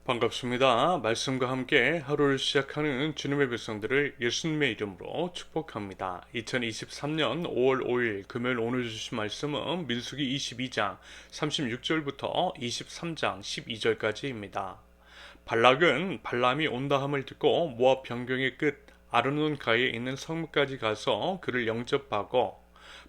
반갑습니다. 말씀과 함께 하루를 시작하는 주님의 백성들을 예수님의 이름으로 축복합니다. 2023년 5월 5일 금요일 오늘 주신 말씀은 민수기 22장 36절부터 23장 12절까지입니다. 발락은 발람이 온다함을 듣고 모압 변경의 끝 아르논가에 있는 성문까지 가서 그를 영접하고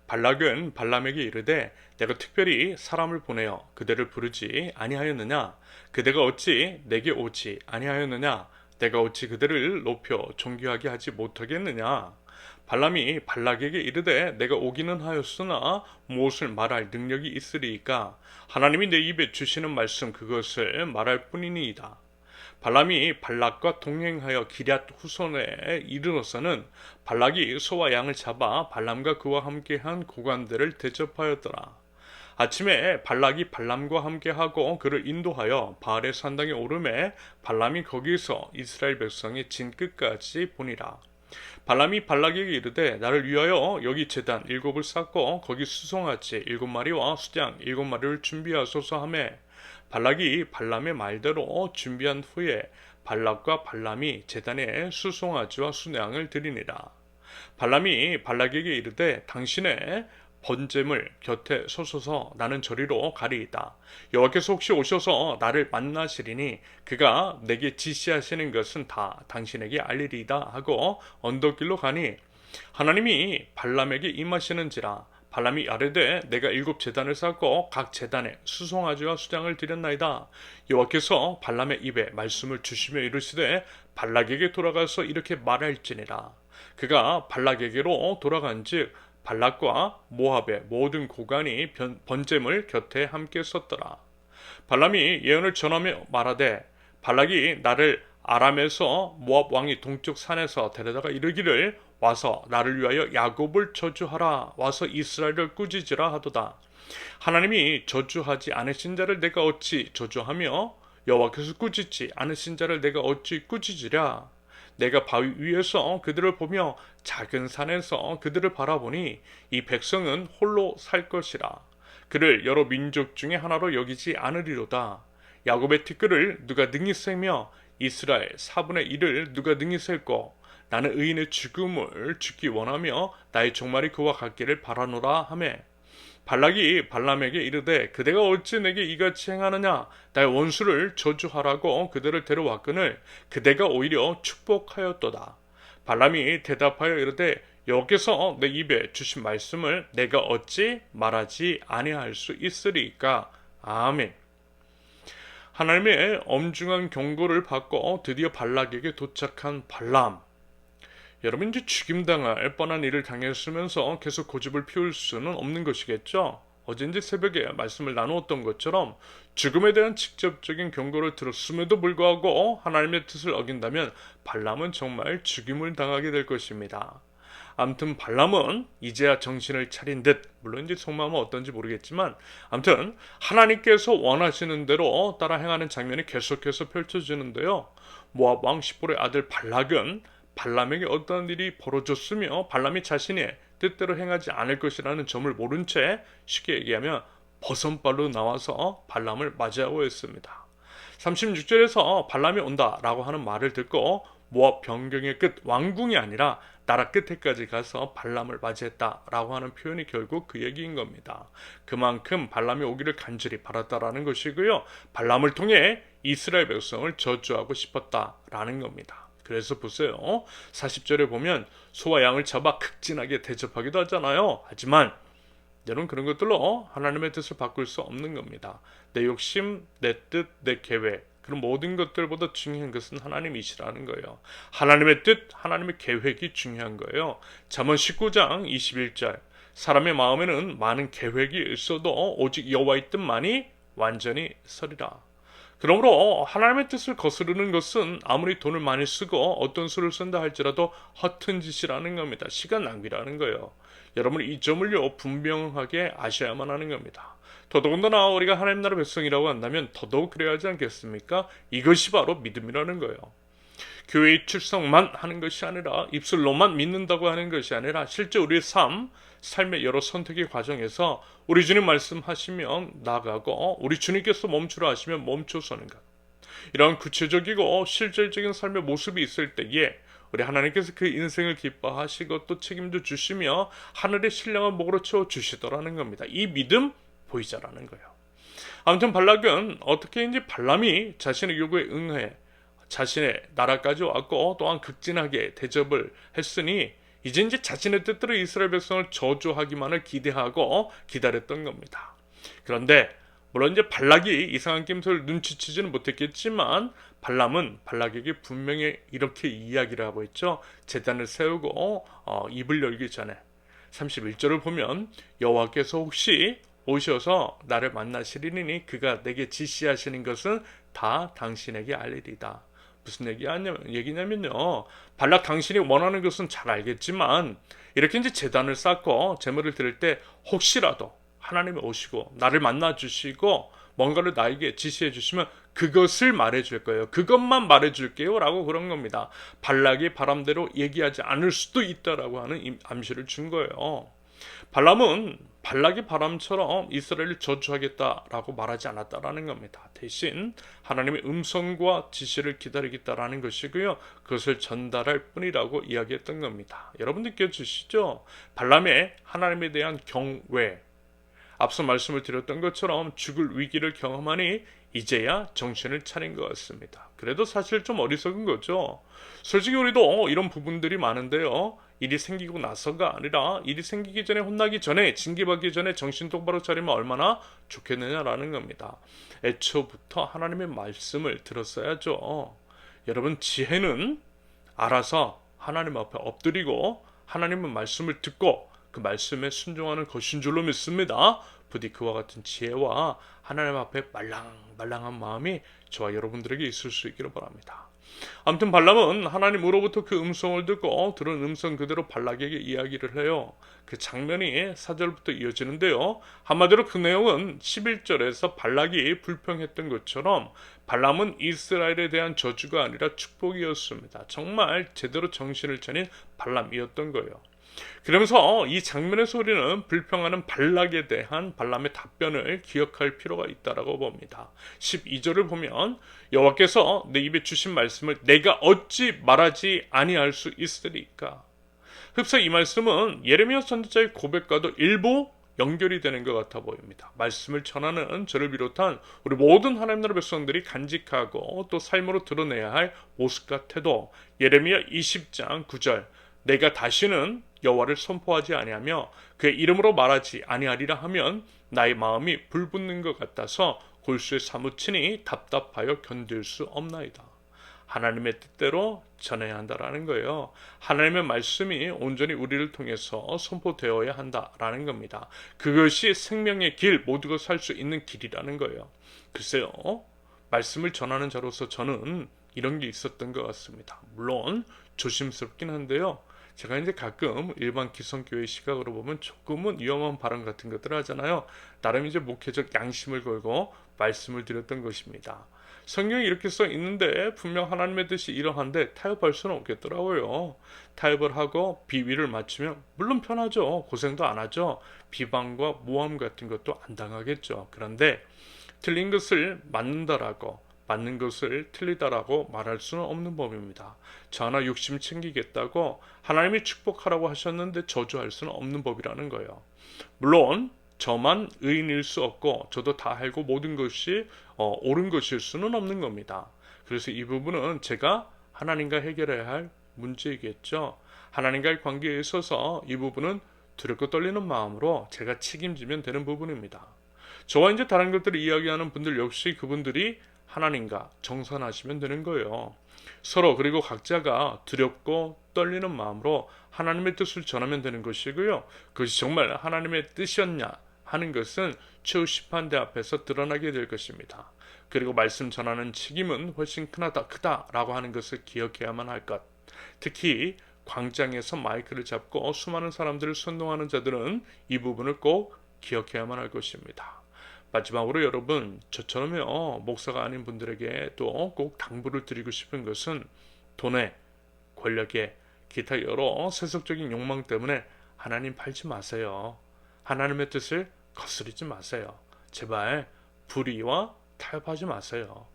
발락은 발람에게 이르되 내가 특별히 사람을 보내어 그대를 부르지 아니하였느냐? 그대가 어찌 내게 오지 아니하였느냐? 내가 어찌 그대를 높여 존귀하게 하지 못하겠느냐? 발람이 발락에게 이르되 내가 오기는 하였으나 무엇을 말할 능력이 있으리이까? 하나님이 내 입에 주시는 말씀 그것을 말할 뿐이니이다. 발람이 발락과 동행하여 기럇 후손에 이르러서는 발락이 소와 양을 잡아 발람과 그와 함께한 고관들을 대접하였더라. 아침에 발락이 발람과 함께하고 그를 인도하여 바알의 산당에 오르매 발람이 거기서 이스라엘 백성의 진 끝까지 보니라. 발람이 발락에게 이르되 나를 위하여 여기 제단 7을 쌓고 거기 수송아지 7마리와 수장 7마리를 준비하소서 하매 발락이 발람의 말대로 준비한 후에 발락과 발람이 제단에 수송아지와 수양을 드리니라. 발람이 발락에게 이르되 당신의 번제물 곁에 서소서 나는 저리로 가리이다. 여호와께서 혹시 오셔서 나를 만나시리니 그가 내게 지시하시는 것은 다 당신에게 알리리이다 하고 언덕길로 가니 하나님이 발람에게 임하시는지라. 발람이 아뢰되 내가 7제단을 쌓고 각 제단에 수송아지와 수장을 드렸나이다. 여호와께서 발람의 입에 말씀을 주시며 이르시되 발락에게 돌아가서 이렇게 말할지니라. 그가 발락에게로 돌아간즉 발락과 모압의 모든 고관이 번제물 곁에 함께 섰더라. 발람이 예언을 전하며 말하되 발락이 나를 아람에서 모압 왕이 동쪽 산에서 데려다가 이르기를 와서 나를 위하여 야곱을 저주하라 와서 이스라엘을 꾸짖으라 하도다. 하나님이 저주하지 않으신 자를 내가 어찌 저주하며 여호와께서 꾸짖지 않으신 자를 내가 어찌 꾸짖으랴. 내가 바위 위에서 그들을 보며 작은 산에서 그들을 바라보니 이 백성은 홀로 살 것이라. 그를 여러 민족 중에 하나로 여기지 않으리로다. 야곱의 티끌을 누가 능히 세며 이스라엘 4분의 1을 누가 능히 셀고 나는 의인의 죽음을 죽기 원하며 나의 종말이 그와 같기를 바라노라 하매 발락이 발람에게 이르되 그대가 어찌 내게 이같이 행하느냐 나의 원수를 저주하라고 그들을 데려왔거늘 그대가 오히려 축복하였도다. 발람이 대답하여 이르되 여호와께서 내 입에 주신 말씀을 내가 어찌 말하지 아니할 수 있으리까. 아멘. 하나님의 엄중한 경고를 받고 드디어 발락에게 도착한 발람. 여러분 이제 죽임당할 뻔한 일을 당했으면서 계속 고집을 피울 수는 없는 것이겠죠. 어제 이제 새벽에 말씀을 나누었던 것처럼 죽음에 대한 직접적인 경고를 들었음에도 불구하고 하나님의 뜻을 어긴다면 발람은 정말 죽임을 당하게 될 것입니다. 아무튼 발람은 이제야 정신을 차린 듯, 물론 이제 속마음은 어떤지 모르겠지만 아무튼 하나님께서 원하시는 대로 따라 행하는 장면이 계속해서 펼쳐지는데요. 모압 왕 십볼의 아들 발락은 발람에게 어떤 일이 벌어졌으며 발람이 자신의 뜻대로 행하지 않을 것이라는 점을 모른 채 쉽게 얘기하면 버선발로 나와서 발람을 맞이하고 있습니다. 36절에서 발람이 온다라고 하는 말을 듣고 모압 변경의 끝 왕궁이 아니라 나라 끝에까지 가서 발람을 맞이했다라고 하는 표현이 결국 그 얘기인 겁니다. 그만큼 발람이 오기를 간절히 바랐다라는 것이고요. 발람을 통해 이스라엘 백성을 저주하고 싶었다라는 겁니다. 그래서 보세요. 40절에 보면 소와 양을 잡아 극진하게 대접하기도 하잖아요. 하지만 여러분 그런 것들로 하나님의 뜻을 바꿀 수 없는 겁니다. 내 욕심, 내 뜻, 내 계획 그런 모든 것들보다 중요한 것은 하나님이시라는 거예요. 하나님의 뜻, 하나님의 계획이 중요한 거예요. 잠언 19장 21절 사람의 마음에는 많은 계획이 있어도 오직 여호와의 뜻만이 완전히 서리라. 그러므로 하나님의 뜻을 거스르는 것은 아무리 돈을 많이 쓰고 어떤 수를 쓴다 할지라도 허튼 짓이라는 겁니다. 시간 낭비라는 거예요. 여러분 이 점을요 분명하게 아셔야만 하는 겁니다. 더더군다나 우리가 하나님 나라 백성이라고 한다면 더더욱 그래야 하지 않겠습니까? 이것이 바로 믿음이라는 거예요. 교회의 출석만 하는 것이 아니라 입술로만 믿는다고 하는 것이 아니라 실제 우리의 삶의 여러 선택의 과정에서 우리 주님 말씀하시면 나가고 우리 주님께서 멈추라 하시면 멈춰서는 것. 이런 구체적이고 실질적인 삶의 모습이 있을 때에 우리 하나님께서 그 인생을 기뻐하시고 또 책임져 주시며 하늘의 신령한 복으로 채워 주시더라는 겁니다. 이 믿음 보이자라는 거예요. 아무튼 발락은 어떻게 이제 발람이 자신의 요구에 응해 자신의 나라까지 왔고 또한 극진하게 대접을 했으니 이제 자신의 뜻대로 이스라엘 백성을 저주하기만을 기대하고 기다렸던 겁니다. 그런데 물론 이제 발락이 이상한 낌새를 눈치채지는 못했겠지만 발람은 발락에게 분명히 이렇게 이야기를 하고 있죠. 제단을 세우고 입을 열기 전에 31절을 보면 여호와께서 혹시 오셔서 나를 만나시리니 그가 내게 지시하시는 것은 다 당신에게 알리리다. 무슨 얘기냐면요. 발락 당신이 원하는 것은 잘 알겠지만 이렇게 이제 제단을 쌓고 제물을 드릴 때 혹시라도 하나님이 오시고 나를 만나 주시고 뭔가를 나에게 지시해 주시면 그것을 말해 줄 거예요. 그것만 말해 줄게요 라고 그런 겁니다. 발락이 바람대로 얘기하지 않을 수도 있다라고 하는 암시를 준 거예요. 발람은 발락의 바람처럼 이스라엘을 저주하겠다라고 말하지 않았다라는 겁니다. 대신 하나님의 음성과 지시를 기다리겠다라는 것이고요. 그것을 전달할 뿐이라고 이야기했던 겁니다. 여러분 느껴지시죠? 발람의 하나님에 대한 경외, 앞서 말씀을 드렸던 것처럼 죽을 위기를 경험하니 이제야 정신을 차린 것 같습니다. 그래도 사실 좀 어리석은 거죠. 솔직히 우리도 이런 부분들이 많은데요. 일이 생기고 나서가 아니라 일이 생기기 전에 혼나기 전에 징계받기 전에 정신 똑바로 차리면 얼마나 좋겠느냐라는 겁니다. 애초부터 하나님의 말씀을 들었어야죠. 여러분 지혜는 알아서 하나님 앞에 엎드리고 하나님의 말씀을 듣고 그 말씀에 순종하는 것인 줄로 믿습니다. 부디 그와 같은 지혜와 하나님 앞에 말랑말랑한 마음이 저와 여러분들에게 있을 수 있기를 바랍니다. 아무튼 발람은 하나님으로부터 그 음성을 듣고 들은 음성 그대로 발락에게 이야기를 해요. 그 장면이 4절부터 이어지는데요. 한마디로 그 내용은 11절에서 발락이 불평했던 것처럼 발람은 이스라엘에 대한 저주가 아니라 축복이었습니다. 정말 제대로 정신을 차린 발람이었던 거예요. 그러면서 이 장면에서 우리는 불평하는 발락에 대한 발람의 답변을 기억할 필요가 있다라고 봅니다. 12절을 보면 여호와께서 내 입에 주신 말씀을 내가 어찌 말하지 아니할 수 있으리까. 흡사 이 말씀은 예레미야 선지자의 고백과도 일부 연결이 되는 것 같아 보입니다. 말씀을 전하는 저를 비롯한 우리 모든 하나님 나라 백성들이 간직하고 또 삶으로 드러내야 할 모습과 태도. 예레미야 20장 9절 내가 다시는 여호와를 선포하지 아니하며 그의 이름으로 말하지 아니하리라 하면 나의 마음이 불붙는 것 같아서 골수에 사무치니 답답하여 견딜 수 없나이다. 하나님의 뜻대로 전해야 한다라는 거예요. 하나님의 말씀이 온전히 우리를 통해서 선포되어야 한다라는 겁니다. 그것이 생명의 길, 모두가 살 수 있는 길이라는 거예요. 글쎄요, 말씀을 전하는 자로서 저는 이런 게 있었던 것 같습니다. 물론 조심스럽긴 한데요. 제가 이제 가끔 일반 기성교회 시각으로 보면 조금은 위험한 발언 같은 것들을 하잖아요. 나름 이제 목회적 양심을 걸고 말씀을 드렸던 것입니다. 성경에 이렇게 써 있는데 분명 하나님의 뜻이 이러한데 타협할 수는 없겠더라고요. 타협을 하고 비위를 맞추면 물론 편하죠. 고생도 안 하죠. 비방과 모함 같은 것도 안 당하겠죠. 그런데 틀린 것을 맞는다라고 맞는 것을 틀리다라고 말할 수는 없는 법입니다. 저 하나 욕심 챙기겠다고 하나님이 축복하라고 하셨는데 저주할 수는 없는 법이라는 거예요. 물론 저만 의인일 수 없고 저도 다 알고 모든 것이 옳은 것일 수는 없는 겁니다. 그래서 이 부분은 제가 하나님과 해결해야 할 문제이겠죠. 하나님과의 관계에 있어서 이 부분은 두렵고 떨리는 마음으로 제가 책임지면 되는 부분입니다. 저와 이제 다른 것들을 이야기하는 분들 역시 그분들이 하나님과 정산하시면 되는 거예요. 서로 그리고 각자가 두렵고 떨리는 마음으로 하나님의 뜻을 전하면 되는 것이고요. 그것이 정말 하나님의 뜻이었냐 하는 것은 최후 심판대 앞에서 드러나게 될 것입니다. 그리고 말씀 전하는 책임은 훨씬 크다라고 하는 것을 기억해야만 할 것. 특히 광장에서 마이크를 잡고 수많은 사람들을 선동하는 자들은 이 부분을 꼭 기억해야만 할 것입니다. 마지막으로 여러분, 저처럼요 목사가 아닌 분들에게 또 꼭 당부를 드리고 싶은 것은 돈에, 권력에, 기타 여러 세속적인 욕망 때문에 하나님 팔지 마세요. 하나님의 뜻을 거스르지 마세요. 제발 불의와 타협하지 마세요.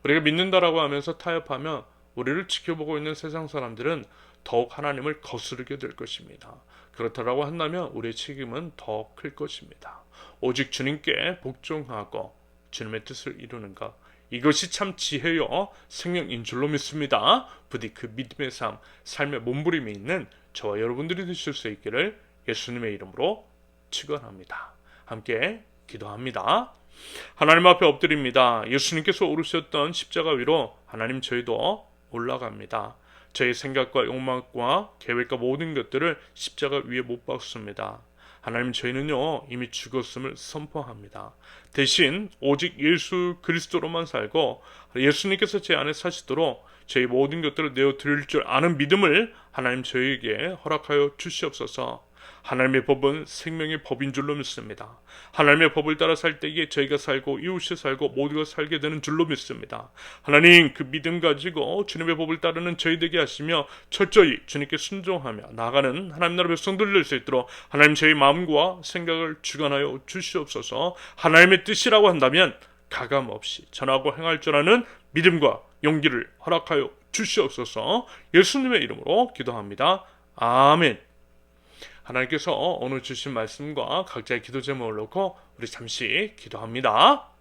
우리가 믿는다라고 하면서 타협하면 우리를 지켜보고 있는 세상 사람들은 더욱 하나님을 거스르게 될 것입니다. 그렇다라고 한다면 우리의 책임은 더 클 것입니다. 오직 주님께 복종하고 주님의 뜻을 이루는 것, 이것이 참 지혜요 생명인 줄로 믿습니다. 부디 그 믿음의 삶의 몸부림이 있는 저와 여러분들이 되실 수 있기를 예수님의 이름으로 축원합니다. 함께 기도합니다. 하나님 앞에 엎드립니다. 예수님께서 오르셨던 십자가 위로 하나님 저희도 올라갑니다. 저희 생각과 욕망과 계획과 모든 것들을 십자가 위에 못 박습니다. 하나님 저희는요 이미 죽었음을 선포합니다. 대신 오직 예수 그리스도로만 살고 예수님께서 제 안에 사시도록 저희 모든 것들을 내어드릴 줄 아는 믿음을 하나님 저희에게 허락하여 주시옵소서. 하나님의 법은 생명의 법인 줄로 믿습니다. 하나님의 법을 따라 살 때에 저희가 살고 이웃이 살고 모두가 살게 되는 줄로 믿습니다. 하나님 그 믿음 가지고 주님의 법을 따르는 저희 되게 하시며 철저히 주님께 순종하며 나아가는 하나님 나라 백성들 될 수 있도록 하나님 저희 마음과 생각을 주관하여 주시옵소서. 하나님의 뜻이라고 한다면 가감없이 전하고 행할 줄 아는 믿음과 용기를 허락하여 주시옵소서. 예수님의 이름으로 기도합니다. 아멘. 하나님께서 오늘 주신 말씀과 각자의 기도 제목을 놓고 우리 잠시 기도합니다.